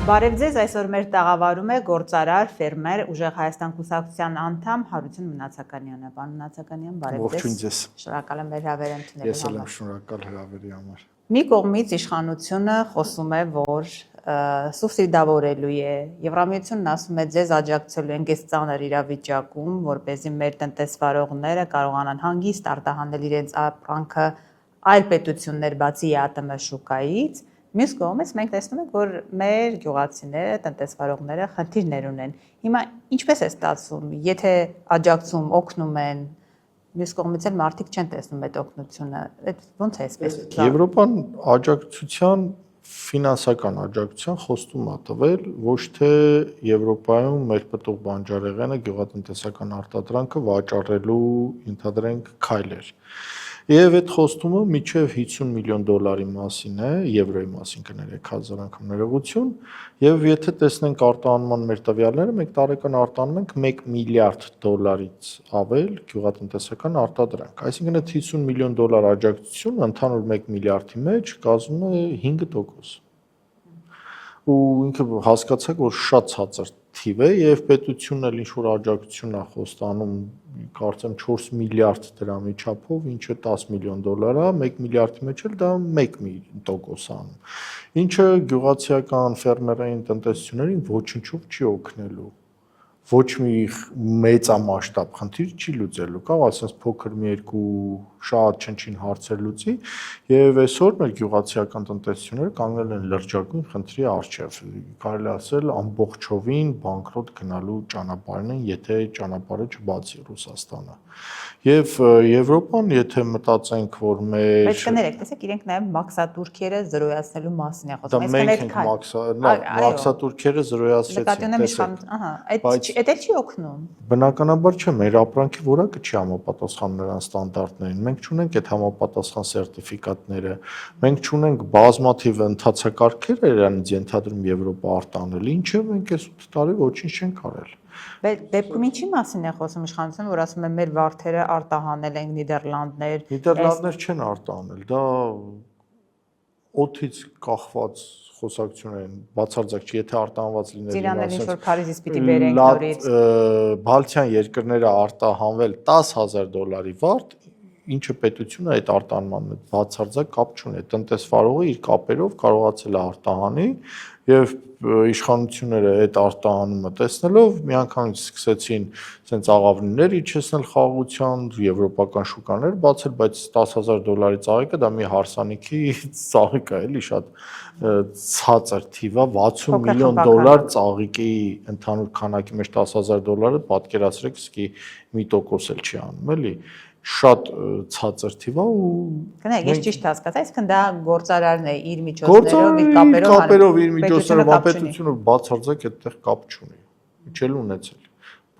Բարև ձեզ, այսօր մեր տաղավարում է գործարար, ֆերմեր, ուժեղ Հայաստան կուսակցության անդամ Հարություն Մնացականյանը։ Պարոն Մնացականյան, բարև ձեզ։ Շնորհակալ եմ հրավեր ընդունելու համար։ Ես էլ եմ շնորհակալ հրավերի համար։ Մի կողմից իշխանությունը խոսում է, որ սուբսիդավորելու է, Եվրամիությունն ասում է, ձեզ աջակցելու ենք այս ծանր իրավիճակում, որպեսզի մեր տնտեսվարողները կարողանան հանգիստ արտահանել իրենց ապրանքը այլ պետություններ բացի ԵԱՏՄ շուկայից։ Մյուս կողմից մենք տեսնում ենք, որ մեր գյուղացիները, տնտեսվարողները խնդիրներ ունեն։ Հիմա ինչպես է ստացվում, եթե աջակցում, օգնում են, մյուս կողմից էլ մարդիկ չեն տեսնում այդ օգնությունը, այդ ոնց է այսպես։ Եվրոպան աջակցության, ֆինանսական աջակցության խոստում է տվել, ոչ թե Եվրոպայում մեր պտուղ բանջարեղենը գյուղատնտեսական արտադրանքը վաճառելու ընդհանրենք քայլեր։ Եվ այդ խոստումը մինչև $50 միլիոն մասին է, եվրոյի մասին կներեք 1000 անգամ ներողություն, եւ եթե տեսնենք արտահանման մեր տվյալները, մենք տարեկան արտահանում ենք $1 միլիարդ ավել գյուղատնտեսական արտադրանք, այսինքն այդ $50 միլիոն աջակցությունը ընդհանուր 1 միլիարդի մեջ կազմում է 5%։ Ու ինքը հասկացաք, որ շատ ցածր թիվ է եւ պետությունն էլ ինչ որ աջակցություն է խոստանում, կարծեմ 4 միլիարդ դրամի չափով, ինչը $10 միլիոն է, 1 միլիարդի մեջ էլ դա 1% անում, ինչը գյուղացիական ֆերմերային տնտեսություններին ոչնչով չի օգնելու, ոչ մի մեծամասշտաբ խնդիր չի լուծելու, կարող ասես փոքր մի երկու շատ չնչին հարցեր լուծի, եւ այսօր մեր գյուղացիական տնտեսությունները կանգնել են լրջագույն խնդրի առջև, կարելի ասել ամբողջովին բանկրոտ գնալու ճանապարհն են, եթե ճանապարհը չբացի Ռուսաստանը։ Եւ Եվրոպան, եթե մտածենք, որ մեր Բայց կներեք, տեսեք, իրենք նաեւ մաքսատուրքերը զրոյացնելու մասին է խոսում, այս կներեք մաքսատուրքերը զրոյացրեցին, այդ էլ չի օգնում։ Բնականաբար չէ, մեր ապրանքի որակը չի համապատասխանում նրան ստանդարտներին, մենք չունենք այդ համապատասխան սերտիֆիկատները, մենք չունենք բազմաթիվ ընթացակարգեր իրանից ենթադրում Եվրոպա արտանելի, ինչը մենք այս 8 տարի ոչինչ չենք արել։ Դեպքում ինչի մասին է խոսում իշխանությունը, որ ասում է մեր վարդերը արտահանել են Նիդերլանդներ։ Նիդերլանդներ չեն արտահանել, դա օդից կախված խոսակցություն են, բացարձակ չի, եթե արտահանված լիներ Իրանն ինչ որ Փարիզից պիտի բերենք նորից։ Բալթյան երկրները արտահանվել $10,000 վարդ, ինչը պետությունը այդ արտահանման հետ բացարձակ կապ չունի, տնտեսվարողը իր կապերով կարողացել է արտահանի եւ իշխանությունները այդ արտահանումը տեսնելով միանգամից սկսեցին ցենց աղավնիներ իջեցնել խաղաղության, եվրոպական շուկաներ բացել, բայց $10,000 ծաղիկը դա մի հարսանիքի ծաղիկ է, էլի շատ ցածր թիվ է, $60 միլիոն ծաղիկի ընդհանուր քանակի մեջ $10,000 պատկերացրեք, սկի 1% էլ չի անում, էլի շատ ցածր թիվ է ու Կներեք, ես ճիշտ հասկացա, այսինքն դա գործարարն է իր միջոցներով, իր կապերով իր միջոցներով պետությունը բացարձակ այդտեղ կապ չունի, չել ունեցել։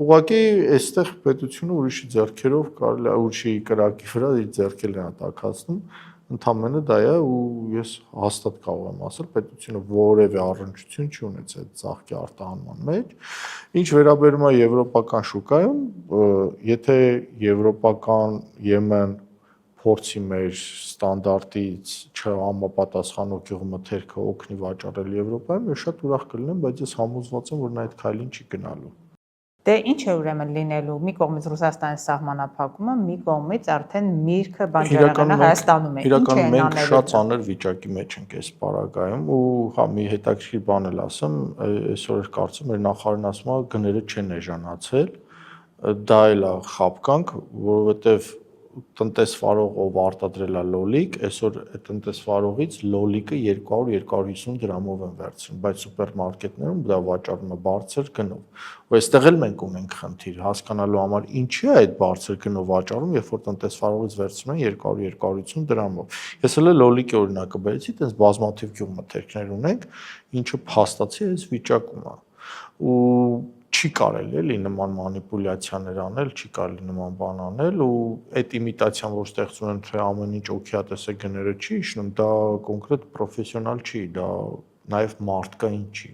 Ուղղակի այստեղ պետությունը ուրիշի ձեռքերով կարելի է ուրիշի կրակի վրա իր ձեռքերն է տաքացնում, ընդամենը դա է ու ես հաստատ կարող եմ ասել, պետությունը որևէ առնչություն չի ունեցել այդ ծաղկի արտահանման մեջ։ Ինչ վերաբերում է եվրոպական շուկայում, եթե եվրոպական Եմեն փորձի մեր ստանդարտից չհամապատասխանող գյուղմթերքը օգնի վաճառել Եվրոպայում, ես շատ ուրախ կլինեմ, բայց ես համոզված եմ, որ նա այդ քայլին չի գնալու։ Դե ինչ է ուրեմն լինելու, մի կողմից Ռուսաստանի սահմանափակումը, մի կողմից արդեն միրգը բանջարեղենը Հայաստանում է։ Իրականում մենք շատ ծանր վիճակի մեջ ենք այս պարագայում ու հա մի հետաքրքիր բան էլ ասեմ, այսօր կարծում եմ նախարարն ասում է գները չեն էժանացել, դա էլ է խաբկանք, որովհետև տնտեսվարող ով արտադրել է լոլիկ, այսօր այդ տնտեսվարողից լոլիկը 200-250 դրամով են վերցնում, բայց սուպերմարկետներում դա վաճառվում է բարձր գնով։ Ու այստեղ էլ մենք ունենք խնդիր, հասկանալու համար ինչի է այդ բարձր գնով վաճառում, երբ որ տնտեսվարողից վերցնում են 200-250 դրամով։ Ես էլ լոլիկի օրինակը բերեցի, այդպես բազմաթիվ գյուղմթերքներ ունենք, ինչը փաստացի այս վիճակում է։ Ու չի կարելի էլի նման մանիպուլյացիաներ անել, չի կարելի նման բան անել ու այդ իմիտացիան, որ ստեղծում են, թե ամեն ինչ օքեատեսե գները չի իջնում, դա կոնկրետ պրոֆեսիոնալ չի, դա նաև մարդկային չի։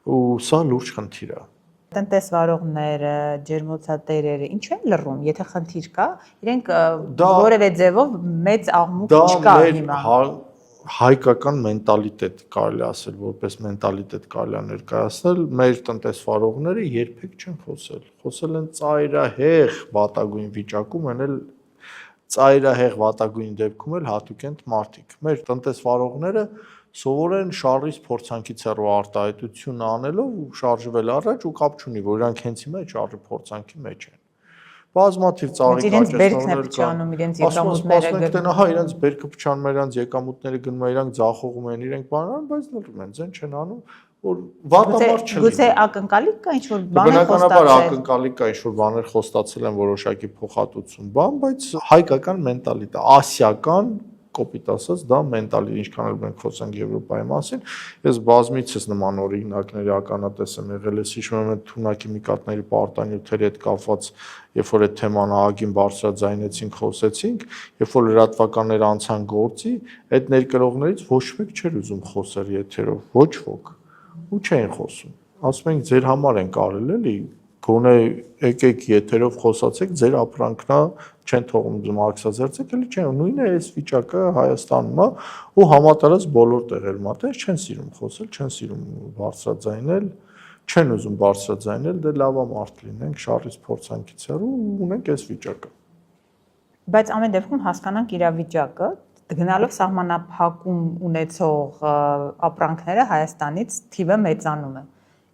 Ու սա լուրջ խնդիր է։ Տնտեսվարողները, ջերմոցատերերը ինչու են լռում, եթե խնդիր կա, իրենք որևէ ձևով մեծ աղմուկ չկա հիմա։ հայկական մենտալիտետ կարելի ասել, որպես մենտալիտետ կարելի ներկայացնել, մեր տնտեսվարողները երբեք չեն խոսել։ Խոսել են ծայրահեղ վատագույն վիճակում, են էլ ծայրահեղ վատագույն դեպքում էլ հատուկ են մարդիկ։ Մեր տնտեսվարողները սովորեն շարժից փորձանքից հեռու արտահայտություն անելով ու շարժվել առաջ ու կապ չունի, որ իրանք հենց հիմա այդ շարժի փորձանքի մեջ են։ Բազմաթիվ ծաղիկ աճեցնողներ կան։ Իրենց եկամուտները հա, իրենց բերքը փչանում, իրենց եկամուտները գնում են, իրանք ձախողում են, իրենք բանան, բայց նորմալ են, ձեն չեն անում, որ վատամարդ չլինի։ Գուցե ակնկալիք կա ինչ-որ բաներ Բնականաբար ակնկալիք կա ինչ-որ բաներ խոստացել են որոշակի փոխհատուցում, բայց հայկական մենտալիտետը, ասիական կոպիտ ասած, դա մենտալի ինչքան էլ մենք խոսենք Եվրոպայի մասին, ես բազմիցս նման օրինակների ականատես եմ եղել, ես հիշում եմ թունակ քիմիկատների պարտանյութերի հետ կապված, երբ որ այդ թեման ահագին բարձրաձայնեցինք, խոսեցինք, երբ որ լրատվականները անցան գործի, այդ ներկրողներից ոչ մեկ չէր ուզում խոսել եթերով, ոչ ոք, ու չէին խոսում։ Ասում ենք ձեր համար են կարել էլի, գոնե եկեք եթերով խոսացեք, ձեր ապրանքնա չեն թողում մաքսազերծեք, էլի չէ, նույնը է այս վիճակը Հայաստանում է ու համատարած բոլոր տեղերում է, դες չեն սիրում խոսել, չեն սիրում բարձրաձայնել, չեն ուզում բարձրաձայնել, դե լավ է մարդ լինենք, շարժից փորձանքից հեռու ունենք այս վիճակը։ Բայց ամեն դեպքում հասկանանք իրավիճակը, գնալով սահմանափակում ունեցող ապրանքները Հայաստանից թիվը մեծանում է։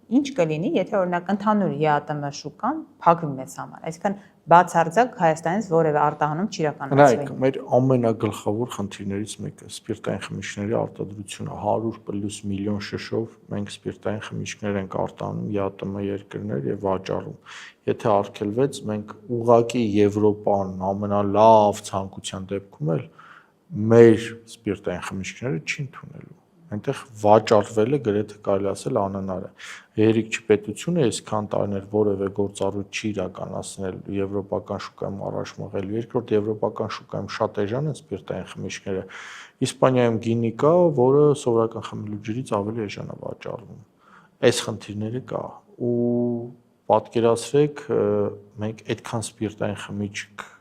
Ինչ կլինի, եթե օրինակ ընդհանուր ԵԱՏՄ շուկան փակվի մեզ համար, այսինքն բացարձակ Հայաստանից որևէ արտահանում չիրականացվի։ Նայեք, մեր ամենագլխավոր խնդիրներից մեկը սպիրտային խմիչքների արտադրությունը 100+ միլիոն շշով մենք սպիրտային խմիչքներ ենք արտանում ԵԱՏՄ երկրներ եւ վաճառում։ Եթե արգելվեց, մենք ուղղակի Եվրոպան ամենալավ ցանկության դեպքում էլ մեր սպիրտային խմիչքները չի ընդունելու։ Այնտեղ վաճառվելը գրեթե կարելի ասել անհնար է։ Երիկ չպետությունը այսքան տարիներ որևէ գործառույթ չի իրականացնել եվրոպական շուկայում առաջ մղելու։ Երկրորդ եվրոպական շուկայում շատ էժան են սպիրտային խմիչքները։ Իսպանիայում գինի կա, որը սովորական խմելու ջրից ավելի էժան է վաճառվում։ Այս խնդիրները կա ու պատկերացրեք մենք այդքան սպիրտային խմիչք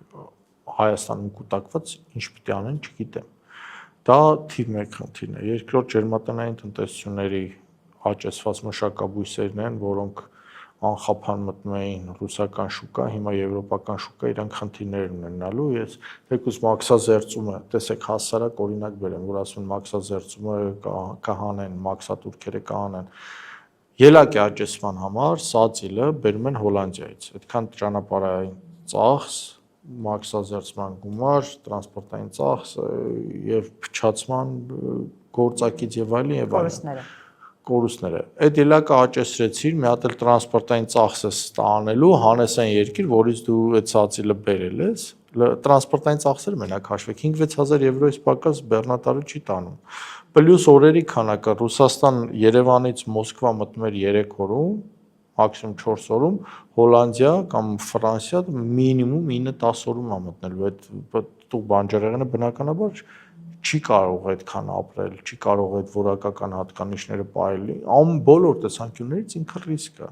Հայաստանում կուտակված ինչ պիտի անեն, չգիտեմ։ Դա թիվ 1 խնդիրն է։ Երկրորդ ջերմատնային տնտեսությունների աճեցված մշակաբույսերն են, որոնք անխափան մտնում էին ռուսական շուկա, հիմա եվրոպական շուկա, իրանք խնդիրներ ունենալու։ Ես թեկուզ մաքսազերծումը, տեսեք հասարակ օրինակ բերեմ, որ ասում են մաքսազերծումը կհանեն, մաքսատուրքերը կհանեն։ Ելակ է աճեցման համար սածիլը բերում են Հոլանդիայից։ Այդքան ճանապարհային ծախս, մաքսազերծման գումար, տրանսպորտային ծախս եւ փչացման գործակից եւ այլն կորուստները։ Այդ ելակը աճեցրեցիր, մի հատ էլ տրանսպորտային ծախսը ստանալու հանես այն երկիր, որից դու այդ սածիլը բերել ես, տրանսպորտային ծախսերը մենակ հաշվեք 5-6000 եվրոյից պակաս բեռնատարը չի տանում։ Պլյուս օրերի քանակը Ռուսաստան Երևանից Մոսկվա մտնում էր 3 օրում, մաքսիմում 4 օրում, Հոլանդիա կամ Ֆրանսիա մինիմում 9-10 օրում է մտնելու։ Այդ տուղ բանջարեղենը բնականաբար չի կարող այդքան ապրել, չի կարող այդ որակական հատկանիշները պահել։ Բոլոր տեսանկյուններից ինքը ռիսկ է։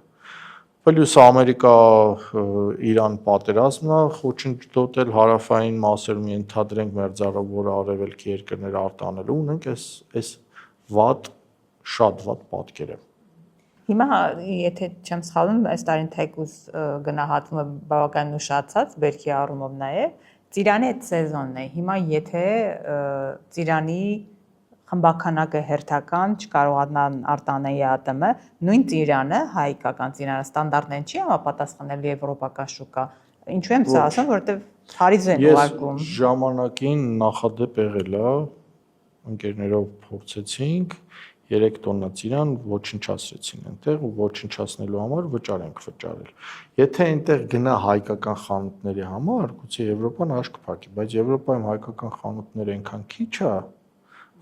Պլյուս Ամերիկա-Իրան պատերազմն է խոչընդոտել հարավային մասերում ենթադրենք մերձավոր արևելքի երկրներ արտանելու ունենք այս շատ վատ պատկերը։ Հիմա եթե չեմ սխալվում, այս տարին թեկուզ գնահատումը բավականին ուշացած բերքի առումով նաև ծիրանի այդ սեզոնն է։ Հիմա եթե ծիրանի խմբականակը հերթական չկարողանան արտանել ԵԱՏՄ, նույն ծիրանը, հայկական ծիրանը ստանդարտներին չի համապատասխանել եվրոպական շուկա։ Ինչու եմ սա ասում, որովհետև Փարիզ են ուղարկում։ Ես ժամանակին նախադեպ եղել է, ընկերներով փորձեցինք 3 տոննա ծիրան ոչնչացրեցին այնտեղ ու ոչնչացնելու համար վճար ենք վճարել։ Եթե այնտեղ գնա հայկական խանութների համար, գուցե Եվրոպան աշկ փակի, բայց Եվրոպայում հայկական խանութները այնքան քիչ է,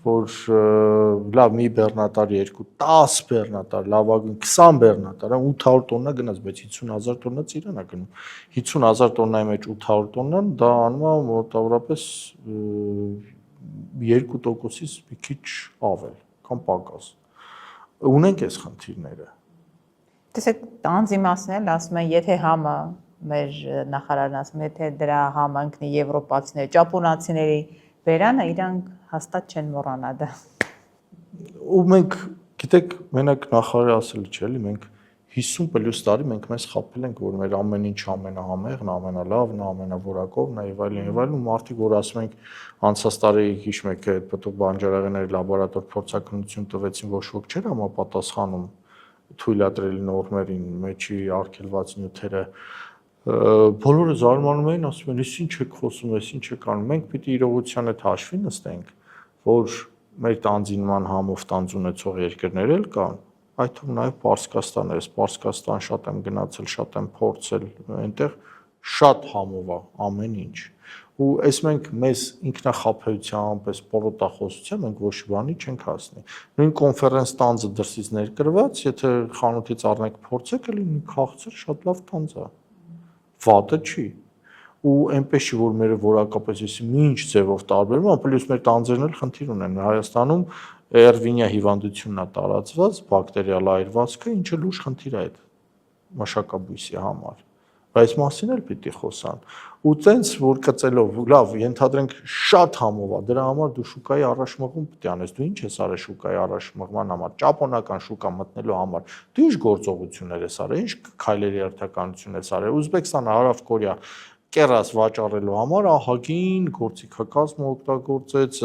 որ լավ մի բեռնատար 2-10 բեռնատար, լավագույն 20 բեռնատար, 800 տոննա գնաց, բայց 50000 տոննա ծիրան է գնում։ 50000 տոննայի մեջ 800 տոննան դա անում է մոտավորապես 2%-ից մի քիչ ավել կամ պակաս։ Ունենք այս խնդիրները։ Տեսեք, տանձի մասն էլ ասում են, եթե համը մեր նախարարն ասում է, եթե դրա համը ընկնի եվրոպացիների, ճապոնացիների բերանը իրանք հաստատ չեն մոռանա դա։ Ու մենք գիտեք, մենակ նախարարը ասել չէ՞ էլի, մենք 50+ տարի մենք մեզ խաբել ենք, որ մեր ամեն ինչ ամենահամեղն, ամենալավն, ամենավորակովն է եւ այլն, ու մարդիկ որ ասում ենք անցած տարի հիշում եք այդ պտուղ բանջարեղենների լաբորատոր փորձակնություն տվեցին, ոչ ոք չէր համապատասխանում թույլատրելի նորմերին, մեջի արգելված նյութերը բոլորը զարմանում էին, ասում են, «Ես ինչ եք խոսում, ես ինչ եք անում»։ Մենք պիտի իրողության հետ հաշվի նստենք, որ մեր տանձինման համով տանձ ունեցող երկրներ էլ կան, այդ թվում նաև Պարսկաստանը, Պարսկաստան շատ եմ գնացել, շատ եմ փորձել, այնտեղ շատ համով է ամեն ինչ։ Ու այս մենք մեզ ինքնախաբեությամբ, այս պորոտախոսությամբ մենք ոչ բանի չենք հասնի։ Նույն կոնֆերենս տանձը դրսից ներկրված, եթե խանութից առնեք փորձեք, էլի քաղցր շատ լավ տանձ է։ Վատը չի։ Ու այնպես չի, որ մերը որակապես էսի ինչ ձևով տարբերվում, պլյուս մեր տանձերն էլ խնդիր ունեն։ Հայաստանում Էրվինիա հիվանդությունն է տարածված, բակտերիալ այրվածքը, ինչը լուրջ խնդիր է այդ մշակաբույսի համար։ Բայց մասին էլ պիտի խոսան։ Ու տենց որ կծելով, լավ, ենթադրենք շատ համով է, դրա համար դու շուկայի առաջմղում պետք է անես։ Դու ինչ ես արել շուկայի առաջմղման համար, ճապոնական շուկա մտնելու համար։ Դու ինչ գործողություններ ես արել, ինչ քայլերի հերթականություն ես արել։ Ուզբեկստանը, Հարավ Կորեա կերաս վաճառելու համար ահագին գործիքակազմ օգտագործեց,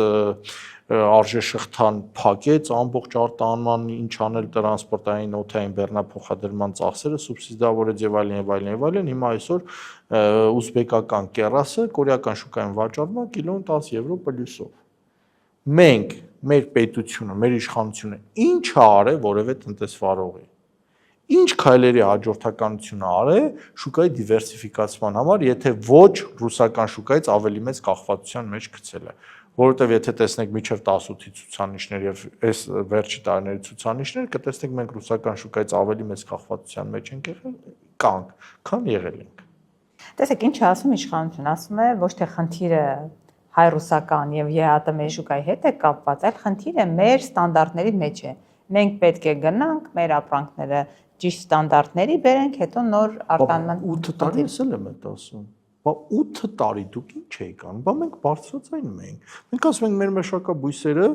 արժեշղթան փակեց, ամբողջ արտահանման ինչ անել տրանսպորտային օթային բեռնափոխադրման ծախսերը սուբսիդավորեց եւ այլն եւ այլն եւ այլն։ Հիմա այսօր ուզբեկական կերասը կորեական շուկայում վաճառվում է կիլոն 10 եվրո պլյուսով։ Մենք, մեր պետությունը, մեր իշխանությունը ինչ է արել որևէ տնտեսվարողի։ Ինչ քայլերի հաջորդականություն արել շուկայի դիվերսիֆիկացման համար, եթե ոչ ռուսական շուկայից ավելի մեծ կախվածության մեջ գցել է, որովհետև եթե տեսնեք միջև 18-ի ցուցանիշներ եւ այս վերջի տարիների ցուցանիշներ, կտեսնեք մենք ռուսական շուկայից ավելի մեծ կախվածության մեջ ենք եղել, քան եղել ենք։ Տեսեք, ինչ ասում իշխանությունը, ասում է ոչ թե խնդիրը հայ-ռուսական եւ ԵԱՏՄ շուկայի հետ է կապված, այլ խնդիրը մեր ստանդարտների մեջ է։ Մենք պետք է գնանք մեր ապրանքները ճիշտ ստանդարտների բերենք, հետո նոր արտանման 8 տարի էլ եմ այդ ասում։ Բա 8 տարի դուք ինչ եք անում։ Բա մենք բարձրացնում ենք։ Մենք ասում ենք մեր մշակաբույսերը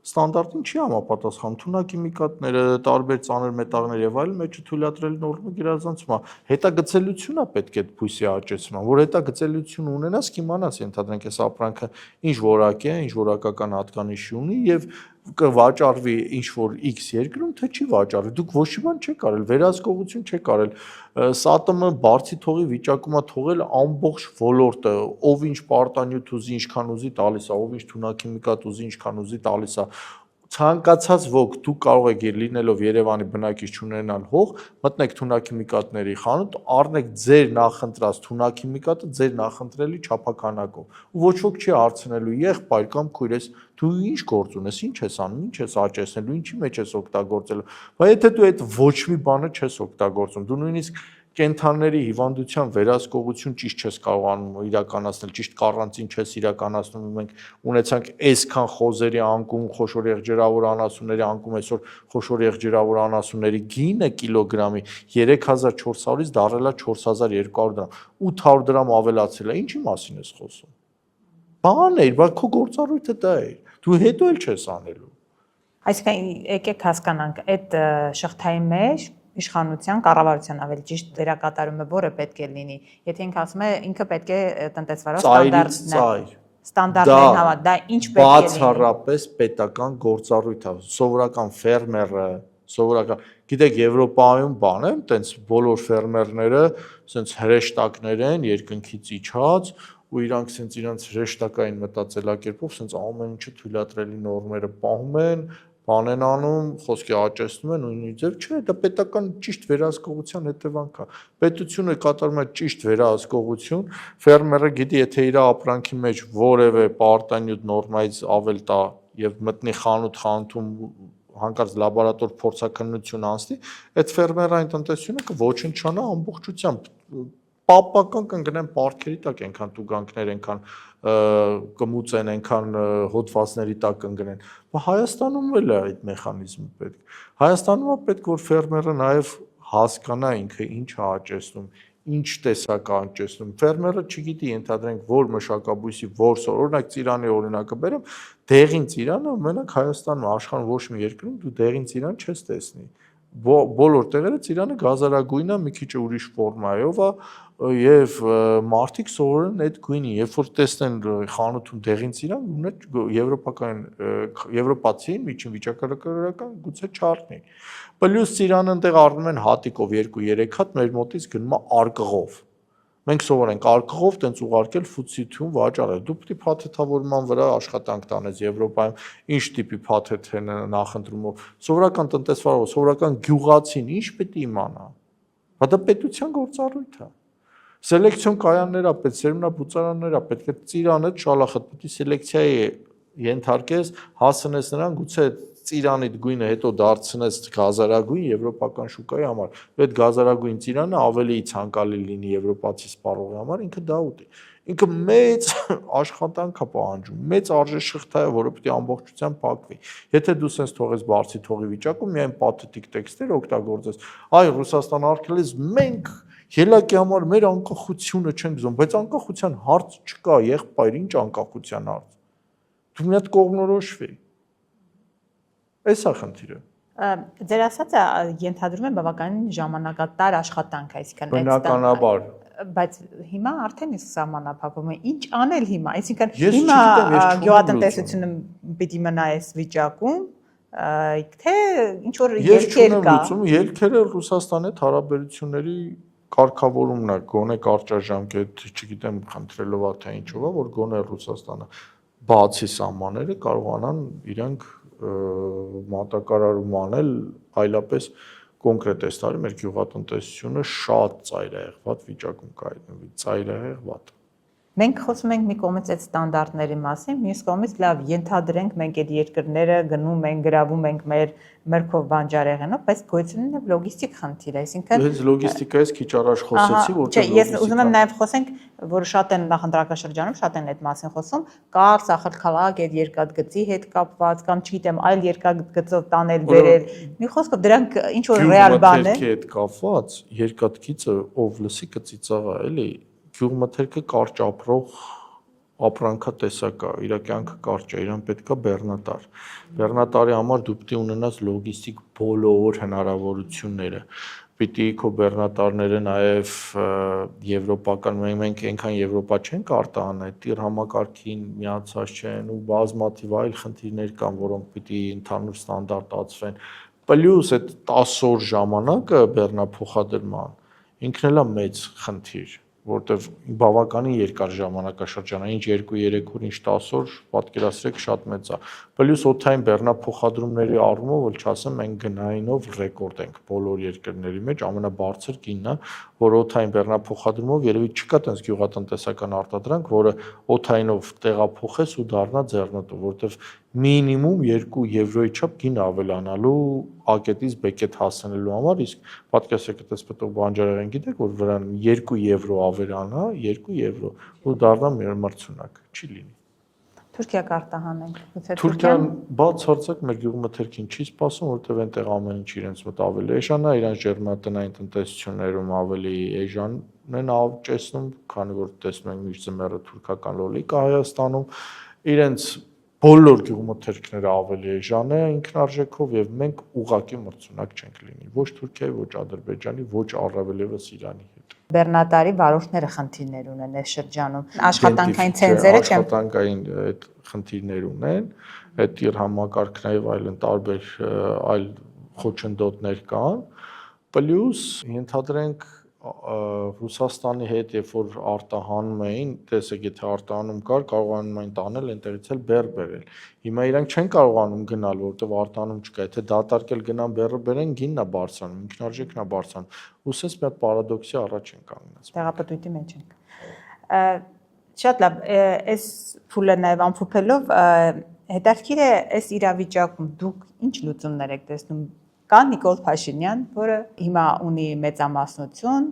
ստանդարտին չի համապատասխանում, թունաքիմիկատները, տարբեր ծանր մետաղներ եւ այլն մեջը թույլատրելի նորմը գերազանցում է։ Հետագծելություն է պետք է բույսի աճեցման, որ հետագծելություն ունենաս, կիմանաս ենթադրենք այս ապրանքը ինչ որակ է, ինչ որակական հատկանիշ ունի եւ կվաճառվի ինչ որ X երկրում, թե չի վաճառվի։ Դուք ոչ մի բան չեք արել, վերահսկողություն չեք արել։ ՍԱՏՄ բարձի թողի վիճակում է թողել ամբողջ ոլորտը, ով ինչ պարտանյութ ուզի, ինչքան ուզի տալիս է, ով ինչ թունաքիմիկատ ուզի, ինչքան ուզի տալիս է։ Ցանկացած ոք դուք կարող եք լինելով Երևանի բնակիչ չունենալ հող, մտնեք թունաքիմիկատների խանութ, առնեք ձեր նախընտրած թունաքիմիկատը ձեր նախընտրելի չափականակով։ Ու ոչ ոք չի հարցնելու եղբայր կամ քույրես դու ինչ գործ ունես, ինչ ես անում, ինչ ես աճեցնելու, ինչի մեջ ես օգտագործելու։ Բայց եթե դու այդ ոչ մի բանը չես օգտագործում, դու նույնիսկ կենթանիների հիվանդության վերահսկողություն ճիշտ չես կարողանում իրականացնել, ճիշտ կարանտին չես իրականացնում, մենք ունեցանք այսքան խոզերի անկում, խոշոր եղջերավոր անասունների անկում, այսօր խոշոր եղջերավոր անասունների գինը կիլոգրամի 3400-ից դառել է 4200 դրամ, 800 դրամ ավելացել է, ինչի մասին ես խոսում։ Բան էր, բայց քո գործառույթը դա էր, դու հետո էլ չես անելու։ Այսինքն եկեք հասկանանք, այդ շղթայի մեջ իշխանության, կառավարության ավելի ճիշտ դերակատարումը որը պետք է լինի։ Եթե ինքը ասում է, ինքը պետք է տնտեսվարող ստանդարտներին հավատ, դա ինչ պետք է լինի։ Բացառապես պետական գործառույթ է, սովորական ֆերմերը, սովորական, գիտեք, Եվրոպայում բան է, տենց բոլոր ֆերմերները սենց հրեշտակներ են, երկնքից իջած, ու իրանք սենց իրանց հրեշտակային մտածելակերպով սենց ամեն ինչը թույլատրելի նորմերը պահում են, բան են անում, խոսքի աճեցնում են ու նույն ձև, չէ, դա պետական ճիշտ վերահսկողության հետևանք է։ Պետությունը կատարում է ճիշտ վերահսկողություն, ֆերմերը գիտի, եթե իր ապրանքի մեջ որևէ պարտանյութ նորմայից ավել տա եւ մտնի խանութում հանկարծ լաբորատոր փորձակնություն անցնի, այդ ֆերմերային տնտեսությունը կոչնչանա ամբողջությամբ։ Պապական կընկնեն պարտքերի տակ, այնքան տուգանքներ, այնքան կմուծեն, այնքան հոդվածների տակ կընկնեն։ Բայց Հայաստանում էլ է այդ մեխանիզմը պետք։ Հայաստանում է պետք, որ ֆերմերը նաև հասկանա ինքը ինչ է աճեցնում, ինչ տեսակ է անճեսնում։ Ֆերմերը չգիտի, ենթադրենք, որ մշակաբույսի որսոր, օրինակ ծիրանի օրինակը բերեմ, դեղին ծիրանը մենակ Հայաստանում, աշխարհում ոչ մի երկրում դու դեղին ծիրան չես տեսնի։ Բոլոր տեղերը ծիրանը գազարագույն է, մի քիչ ուրիշ ֆորմայով է, եւ մարդիկ սովորեն այդ գույնի, երբ որ տեսնեն խանութում դեղին ծիրան, եվրոպացին միջին վիճակագրական գուցե չառնի։ Պլյուս ծիրանը այնտեղ առնում են հատիկով 2-3 հատ, մեր մոտից գնում է արկղով։ Մենք սովորենք արկղով տենց ուղարկել ֆուտսիթյուն վաճառել։ Դու պետք է փաթեթավորման վրա աշխատանք տանես Եվրոպայում, ինչ տիպի փաթեթ են նախընտրումով։ Սովորական տնտեսվարով, սովորական գյուղացին ինչ պետք է իմանա։ Դա պետության գործառույթ է։ Սելեկցիոն կայաններ է պետք, սերմնաբուծարաններ է պետք, այդ ծիրանը շալախը պետք է սելեկցիայի ենթարկես, հասնես նրան, գուցե ծիրանիդ գույնը հետո դարձնես գազարագույն եվրոպական շուկայի համար։ Այդ գազարագույն ծիրանը ավելի ցանկալի լինի եվրոպացի սպառողի համար, ինքը դա ուտի։ Ինքը մեծ աշխատանք է պահանջում, մեծ արժեշղթա է, որը պետք է ամբողջությամբ փակվի։ Եթե դու սենց թողես բարձի թողի վիճակում, միայն պաթետիկ տեքստեր օգտագործես, այ Ռուսաստան արկելից մենք ելակի համար մեր անկախությունը չենք զոհում, բայց անկախության հարց չկա, եղբայր, ինչ անկախության հարց։ Դու մի հատ կողմնորոշվի։ Էս է խնդիրը։ Ձեր ասածը ենթադրում է բավականին ժամանակատար աշխատանք, այսինքն բնականաբար, բայց հիմա արդեն իսկ սահմանափակվում է։ Ինչ անել հիմա, այսինքն Ես հիմա չգիտեմ, ես չունեմ գյուղատնտեսությունը պիտի մնա այս վիճակում, թե ինչ որ Ես ելքեր չունեմ կա։ լուծում, ելքերը Ռուսաստանի հետ հարաբերությունների կարգավորումն է, գոնե կարճաժամկետ, չգիտեմ, խնդրելով է թե ինչով է, որ գոնե Ռուսաստանը բացի սահմանները կարողանան իրենք մատակարարում անել, այլապես կոնկրետ այս տարի մեր գյուղատնտեսությունը շատ ծայրահեղված վիճակում կայտնվի, ծայրահեղված։ Մենք խոսում ենք մի կողմից այդ ստանդարտների մասին, մյուս կողմից լավ, ենթադրենք մենք այդ երկրները գնում ենք, գրավում ենք մեր մրգով բանջարեղենով, բայց գոյությունն է լոգիստիկ խնդիր, այսինքն Հենց լոգիստիկայից քիչ առաջ խոսեցի, Չէ, ես ուզում եմ նաև խոսենք, որ շատ են նախընտրակաշրջանում, շատ են այդ մասին խոսում, կար սախալքալակ այդ երկաթգծի հետ կապված կամ չգիտեմ, այլ երկաթգծով տանել բերել։ Մի խոսքով դրանք ինչ որ ռեալ բան է։ Գյուղմթերքի հետ կապված երկաթգիծը ով լսի կծիծաղա, էլի գյուղմթերքը կարճ ապրող ապրանքատեսակ է, իր կյանքը կարճ է, իրան պետքա բեռնատար։ Բեռնատարի համար դու պետք է ունենաս լոգիստիկ բոլոր հնարավորությունները։ Պիտի քո բեռնատարները նաև եվրոպական, մենք այնքան Եվրոպա չենք արտահանել, տիր համակարգին միացած չեն ու բազմաթիվ այլ խնդիրներ կան, որոնք պիտի ընդհանուր ստանդարտացվեն։ Պլյուս այդ 10 օր ժամանակը բեռնափոխադրման ինքն էլ է մեծ խնդիր, որտեվ բավականին երկար ժամանակաշրջան է, ինչ 2-3 օր, ինչ 10 օր, պատկերացրեք շատ մեծ է։ Պլյուս օդային բեռնափոխադրումների առումով, որ չասեմ, մենք գնայինով ռեկորդ ենք բոլոր երկրների մեջ, ամենաբարձր գինն է, որ օդային բեռնափոխադրումով երևի չկա տենց գյուղատնտեսական արտադրանք, որը օդայինով տեղափոխես ու դառնա ձեռնտու, որտեվ մինիմում 2 եվրոյի չափ գին ավելանալու ակետից բեկետ հասնելու համար, իսկ պատկերացրեք այդպես պետք բանջարեղեն գիտեք, որ վրան 2 եվրո ավելանա, 2 եվրո ու դառնա մեր մրցունակ, չի լինի։ Թուրքիա կարտահանենք։ Թուրքիան բացարձակ մեր գյուղմթերքին չի սպասում, որտեղ այնտեղ ամեն ինչ իրենց մոտ ավելի էժան է, իրենց ջերմատնային տնտեսություններում ավելի էժան են ավճեցնում, քանի որ տեսնում ենք միշտ ձմեռը թուրքական լոլիկ է Հայաստանում, իրենց բոլոր գյուղմթերքները ավելի էժան է ինքնարժեքով եւ մենք ուղղակի մրցունակ չենք լինի ոչ Թուրքիայի, ոչ Ադրբեջանի, ոչ առավել եւս Իրանի հետ։ Բեռնատարի վարորդները խնդիրներ ունեն այս շրջանում։ Աշխատանքային ցենզերը չեմ աշխատանքային այդ խնդիրներ ունեն, այդ իր համակարգն եւ այլն տարբեր այլ խոչընդոտներ կան, պլյուս ենթադրենք Ռուսաստանի հետ, երբ որ արտահանում էին, տեսեք, եթե արտահանում կար, կարողանում էին տանել, այնտեղից էլ բեռ բերել։ Հիմա իրանք չեն կարողանում գնալ, որովհետև արտահանում չկա։ Եթե դատարկել գնան բեռը բերեն, գինն է բարձրանում, ինքնարժեքն է բարձրանում։ Ու սենց մի հատ պարադոքսի առաջ են կանգնած։ Տեղապտույտի մեջ ենք։ Շատ լավ, այս փուլը նաև ամփոփելով հետաքրքիր է այս իրավիճակում դուք ինչ լուծումներ եք տեսնում։ Կա Նիկոլ Փաշինյան, որը հիմա ունի մեծամասնություն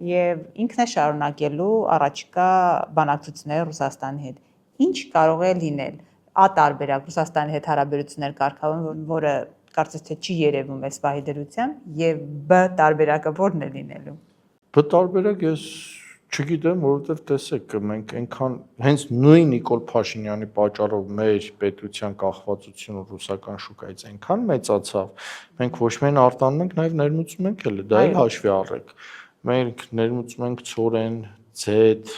եւ ինքն է շարունակելու առաջիկա բանակցությունները Ռուսաստանի հետ։ Ինչ կարող է լինել ատարբերակ Ռուսաստանի հետ հարաբերություններ կարգավորում, որը կարծես թե չի երևում այս վահի դրությամբ, եւ բ տարբերակը որն է լինելու։ Բտարբերակ ես չգիտեմ, որովհետև տեսեք, մենք այնքան հենց նույն Նիկոլ Փաշինյանի պատճառով մեր պետության կախվածությունը ռուսական շուկայից այնքան մեծացավ, մենք ոչ միայն արտանում ենք, նաև ներմուծում ենք էլ, դա էլ հաշվի առեք։ Մենք ներմուծում ենք ցորեն, ձեթ,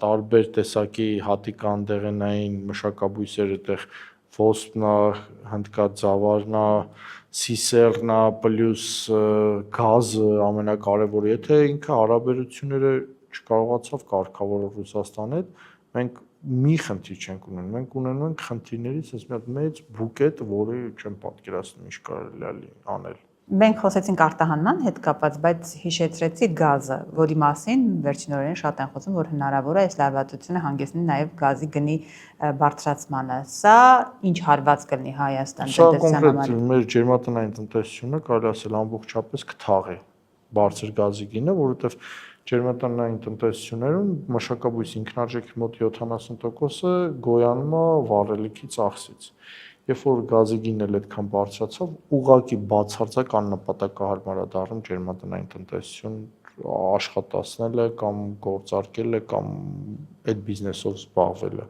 տարբեր տեսակի հատիկանդեղենային մշակաբույսեր, այդտեղ ոսպնա, հնդկաձավարնա, սիսեռնա, պլյուս գազը ամենակարևորը, եթե ինքը հարաբերությունները չկարողացավ կարգավորել Ռուսաստանի հետ, մենք մի խնդիր չենք ունենում, մենք ունենում ենք խնդիրներից այս մի հատ մեծ բուկետ, որը չեմ պատկերացնում ինչ կարելի է անել։ Մենք խոսեցինք արտահանման հետ կապված, բայց հիշեցրեցի գազը, որի մասին վերջին օրերին շատ են խոսում, որ հնարավոր է այս լարվածությունը հանգեցնի նաև գազի գնի բարձրացմանը։ Սա ինչ հարված կլինի Հայաստան տնտեսության համար։ Սա կոնկրետ մեր ջերմատնային տնտեսությունը կարելի ասել ամբողջապես կթաղի բարձր գազի գինը, որովհետև ջերմատնային տնտեսություններում մշակաբույսի ինքնարժեքի մոտ 70%-ը գոյանում է վառելիքի ծախսից։ Երբ որ գազի գինն էլ այդքան բարձրացավ, ուղղակի բացարձակ աննպատակահարմար է դառնում ջերմատնային տնտեսություն աշխատացնելը կամ գործարկելը կամ այդ բիզնեսով զբաղվելը։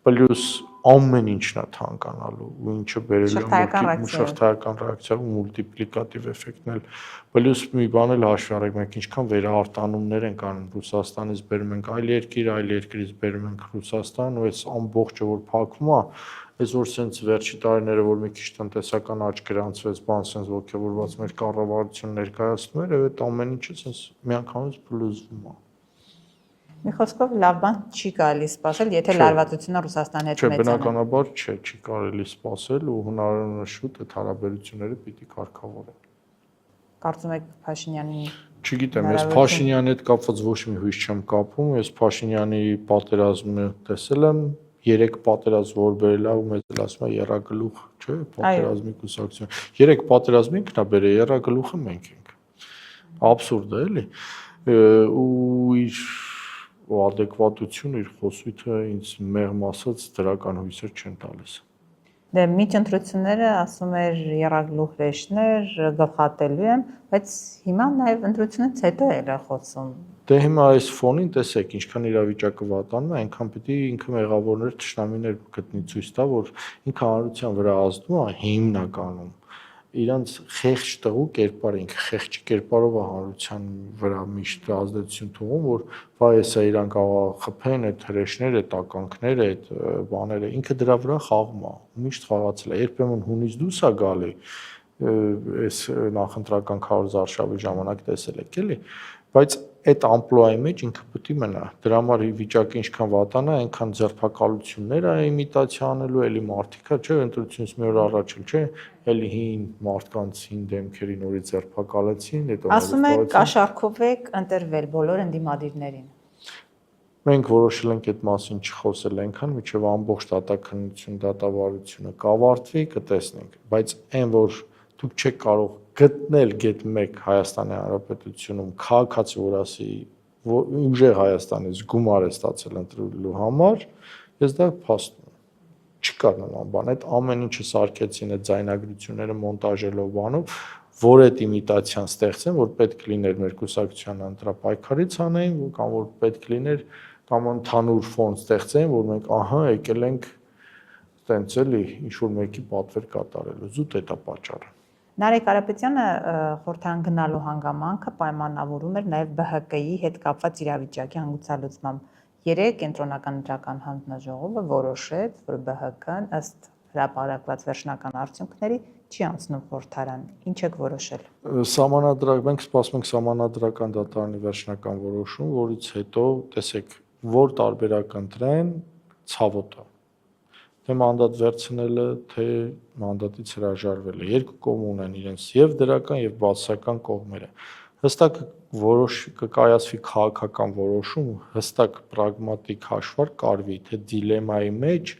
Պլյուս ամեն ինչն է թանկանալու, ինչը բերելու է շղթայական ռեակցիա ու մուլտիպլիկատիվ էֆեկտն էլ։ Պլյուս մի բան էլ հաշվի առեք, մենք ինչքան վերարտանումներ ենք անում Ռուսաստանից բերում ենք այլ երկրից բերում ենք Ռուսաստան, ու այս ամբողջը որ փակվում է, այսօր sense վերջի տարիները որ մի քիչ տնտեսական աճ գրանցվեց, բան sense ողջավորված մեր կառավարություն ներկայացնում էր, եւ այդ ամեն ինչը sense միանգամից փլուզվում է։ Մի խոսքով լավ բան չի կարելի սպասել, եթե լարվածությունը Ռուսաստանի հետ մեծանա։ Չէ, բնականաբար չի կարելի սպասել ու հնարավորինս շուտ այդ հարաբերությունները պիտի կարգավորեն։ Կարծում եք Փաշինյանի Չգիտեմ, ես Փաշինյանի հետ կապված ոչ մի հույս չեմ կապում, ես Փաշինյանի պատերազմը տեսել եմ, 3 պատերազմ որ բերել է ու մեզ էլ ասում է երրագլուխ, չէ, պատերազմի կուսակցություն։ 3 պատերազմի ինքն է բերել, երրագլուխը մենք ենք։ Աբսուրդ է, էլի։ Ու իր adekvatությունը իր խոսույթը ինձ մեղմ ասած դրական հույսեր չեն տալիս։ Դե միջ ընտրությունները ասում էր երրագլուխ ռեշներ, գլխատելու եմ, բայց հիմա նաև ընտրությունից հետո էլ է խոսում։ Դե հիմա այս ֆոնին տեսեք, ինչքան իրավիճակը վատանում է, այնքան պիտի ինքը մեղավորներ թշնամիներ գտնի ցույց տա, որ ինքը հանրության վրա ազդում է հիմնականում իրանց խեղճ տղու կերպարը, ինքը խեղճի կերպարով է հանրության վրա միշտ ազդեցություն թողում, որ վայ էսա իրան կարող խփեն այդ հրեշները, այդ ականքները, այդ բաները, ինքը դրա վրա խաղում է, միշտ խաղացել է, երբեմն հունից դուրս է գալի, այս նախընտրական քարոզարշավի ժամանակ տեսել եք, էլի, բայց այդ ամպլուայի մեջ ինքը պետք է մնա։ Դրա համար վիճակը ինչքան վատանա, այնքան ձերբակալություններ է իմիտացիա անելու, էլի մարդիկա, չէ, ընտրությունից մի օր առաջ էլ, չէ, էլի հին մարդկանց հին դեմքերի նորից ձերբակալեցին, հետո ասում եք կաշառքով եք ընտրվել բոլոր ընդդիմադիրներին։ Մենք որոշել ենք այդ մասին չխոսել այնքան, մինչև ամբողջ դատաքննություն, դատավարությունը կավարտվի, կտեսնենք, բայց այն որ դուք չեք կարող գտնել գետ 1 Հայաստանի Հանրապետությունում քաղաքացի, որ ասի, որ ուժեղ Հայաստանից գումար է ստացել ընտրելու համար, ես դա փաստում եմ։ Չկա նման բան, այդ ամեն ինչը սարքեցին այդ ձայնագրությունները մոնտաժելով բանով, որ այդ իմիտացիան ստեղծեն, որ պետք լիներ մեր կուսակցության ընտրապայքարից անեն, կամ որ պետք լիներ կամ ընդհանուր ֆոն ստեղծեն, որ մենք ահա եկել ենք տենց էլի ինչ որ մեկի պատվեր կատարելու, զուտ է դա պատճառը։ Նարեկ Կարապետյանը խորհրդարան գնալու հանգամանքը պայմանավորում էր նաև ԲՀԿ-ի հետ կապված իրավիճակի հանգուցալուծմամբ։ Երեկ կենտրոնական ընտրական հանձնաժողովը որոշեց, որ ԲՀԿ-ն ըստ հրապարակված վերջնական արդյունքների չի անցնում խորհրդարան։ Ինչ եք որոշել։ Մենք սպասում ենք սահմանադրական դատարանի վերջնական որոշում, որից հետո տեսեք, որ տարբերակ ընտրեն, ցավոտ է։ Թե մանդատ վերցնելը, թե մանդատից հրաժարվելը, երկու կողմ ունեն իրենց եւ դրական եւ բացասական կողմերը։ Հստակ կկայացվի քաղաքական որոշում, հստակ պրագմատիկ հաշվարկ կարվի, թե դիլեմայի մեջ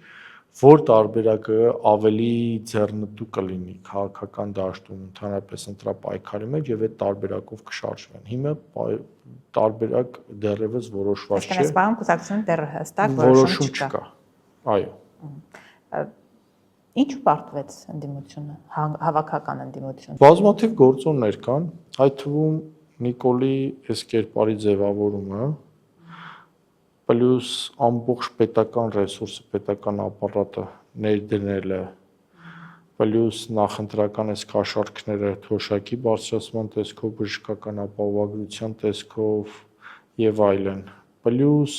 որ տարբերակը ավելի ձեռնտու կլինի քաղաքական դաշտում, ընդհանրապես ընտրապայքարի մեջ եւ այդ տարբերակով կշարժվեն։ Հիմա տարբերակ դեռևս որոշված չէ։ Այս բանում կուսակցությունը դեռ հստակ որոշում չկա։ Այո։ Ինչու բարդվեց ընդդիմությունը, հավաքական ընդդիմությունը։ Բազմաթիվ գործոններ կան, այդ թվում Նիկոլի այս կերպարի ձևավորումը պլյուս ամբողջ պետական ռեսուրսը, պետական ապարատը ներդնելը, պլյուս նախընտրական այս կաշառքները թոշակի բարձրացման տեսքով, բժշկական ապահովագրության տեսքով եւ այլն, պլյուս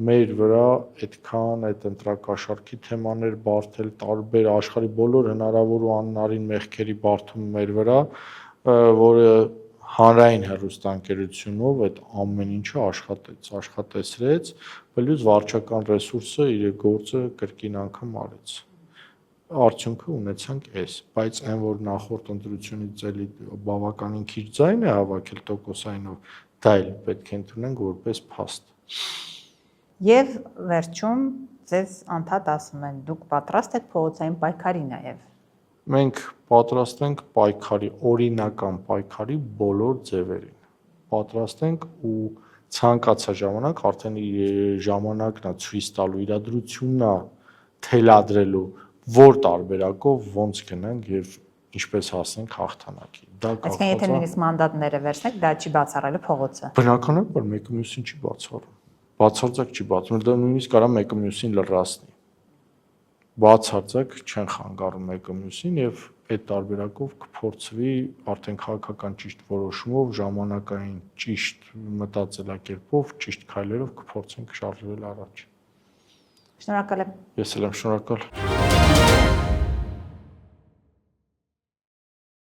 մեր վրա այդքան այդ ընտրակաշառքի թեմաներ բարթել, տարբեր աշխարհի բոլոր հնարավոր ու անհնարին մեղքերի բարթումը մեր վրա, որը հանրային հեռուստաընկերությունով այդ ամեն ինչը աշխատեցրեց, պլյուս վարչական ռեսուրսը իր գործը կրկին անգամ արեց։ Արդյունքը ունեցանք այս, բայց այն որ նախորդ ընտրությունից էլի բավականին քիչ ձայն է հավաքել տոկոսայինով, դա էլ պետք է ընդունենք որպես փաստ։ Եվ վերջում ձեզ անդադ ասում են, դուք պատրաստ եք փողոցային պայքարի նաև։ Մենք պատրաստ ենք պայքարի, օրինական պայքարի բոլոր ձևերին։ Պատրաստ ենք ու ցանկացած ժամանակ արդեն ժամանակն է ցույց տալու, իրադրությունն է թելադրելու, որ տարբերակով ոնց գնանք եւ ինչպես հասնենք հաղթանակի։ Դա Այսինքն եթե նույնիսկ մանդատները վերցնեք, դա չի բացառելու փողոցը։ Բնականաբար մեկը մյուսին չի բացառում։ Բացարձակ չի բացում, դա նույնիսկ կարա մեկը մյուսին լրացնի։ Բացարձակ չեն խանգարում մեկը մյուսին եւ այդ տարբերակով կփորձվի արդեն քաղաքական ճիշտ որոշումով, ժամանակային ճիշտ մտածելակերպով, ճիշտ քայլերով կփորձենք շարժվել առաջ։ Շնորհակալ եմ։ Ես էլ եմ շնորհակալ։